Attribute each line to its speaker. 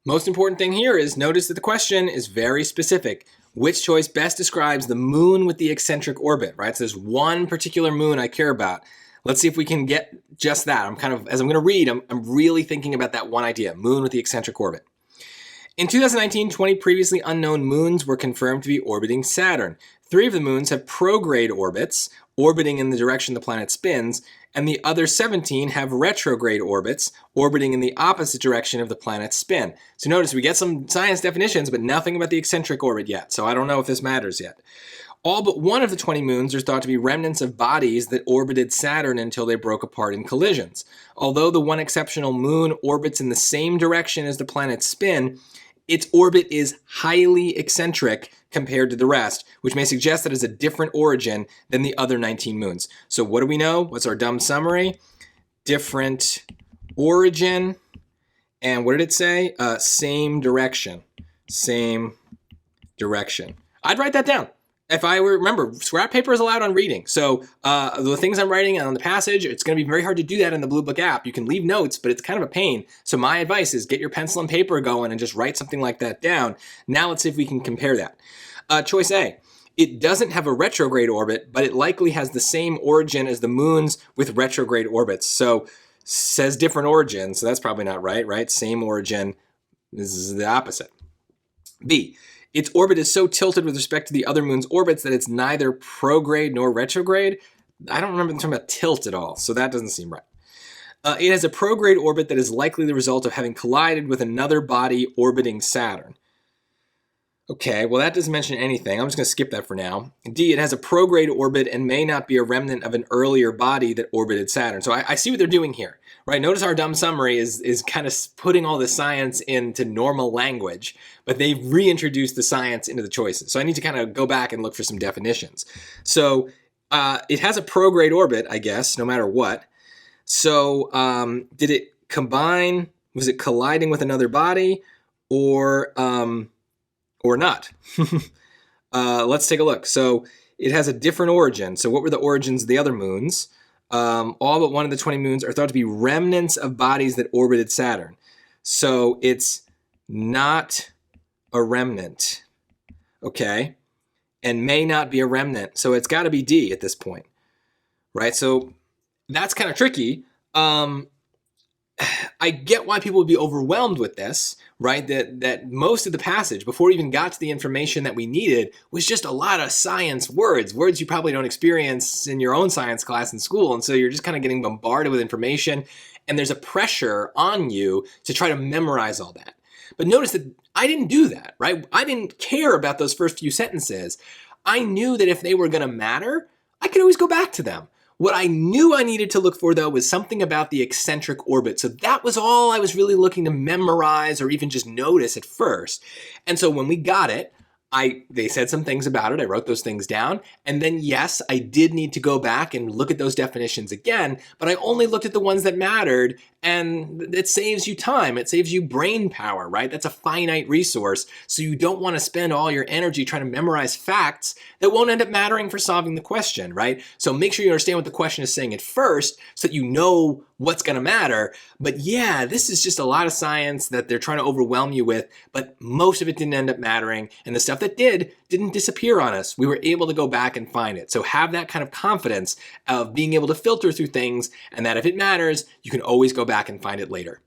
Speaker 1: Most important thing here is notice that the question is very specific. Which choice best describes the moon with the eccentric orbit, right? So there's one particular moon I care about. Let's see if we can get just that. As I'm going to read, I'm really thinking about that one idea, moon with the eccentric orbit. In 2019, 20 previously unknown moons were confirmed to be orbiting Saturn. 3 of the moons have prograde orbits, orbiting in the direction the planet spins, and the other 17 have retrograde orbits, orbiting in the opposite direction of the planet's spin. So notice we get some science definitions, but nothing about the eccentric orbit yet, so I don't know if this matters yet. All but one of the 20 moons are thought to be remnants of bodies that orbited Saturn until they broke apart in collisions. Although the one exceptional moon orbits in the same direction as the planet's spin, its orbit is highly eccentric compared to the rest, which may suggest that it has a different origin than the other 19 moons. So what do we know? What's our dumb summary? Different origin. And what did it say? Same direction. Same direction. I'd write that down. If I were, remember, scrap paper is allowed on reading. So the things I'm writing on the passage, it's going to be very hard to do that in the Blue Book app. You can leave notes, but it's kind of a pain. So my advice is get your pencil and paper going and just write something like that down. Now let's see if we can compare that. Choice A. It doesn't have a retrograde orbit, but it likely has the same origin as the moons with retrograde orbits. So says different origin, so that's probably not right, right? Same origin. This is the opposite. B. Its orbit is so tilted with respect to the other moon's orbits that it's neither prograde nor retrograde. I don't remember them talking about tilt at all, so that doesn't seem right. It has a prograde orbit that is likely the result of having collided with another body orbiting Saturn. Okay, well that doesn't mention anything. I'm just going to skip that for now. D, it has a prograde orbit and may not be a remnant of an earlier body that orbited Saturn. So I see what they're doing here, right? Notice our dumb summary is kind of putting all the science into normal language, but they've reintroduced the science into the choices. So I need to kind of go back and look for some definitions. So it has a prograde orbit, I guess, no matter what. So did it combine? Was it colliding with another body or not? Let's take a look. So it has a different origin. So what were the origins of the other moons? All but one of the 20 moons are thought to be remnants of bodies that orbited Saturn. So it's not a remnant, okay? And may not be a remnant. So it's got to be D at this point, right? So that's kind of tricky. I get why people would be overwhelmed with this, right? That most of the passage, before we even got to the information that we needed, was just a lot of science words you probably don't experience in your own science class in school. And so you're just kind of getting bombarded with information, and there's a pressure on you to try to memorize all that. But notice that I didn't do that, right? I didn't care about those first few sentences. I knew that if they were going to matter, I could always go back to them. What I knew I needed to look for, though, was something about the eccentric orbit. So that was all I was really looking to memorize or even just notice at first. And so when we got it, they said some things about it. I wrote those things down. And then, yes, I did need to go back and look at those definitions again, but I only looked at the ones that mattered, and it saves you time. It saves you brain power, right? That's a finite resource. So you don't want to spend all your energy trying to memorize facts that won't end up mattering for solving the question, right? So make sure you understand what the question is saying at first so that you know what's going to matter. But yeah, this is just a lot of science that they're trying to overwhelm you with, but most of it didn't end up mattering. And the stuff that didn't disappear on us. We were able to go back and find it. So have that kind of confidence of being able to filter through things, and that if it matters, you can always go back and find it later.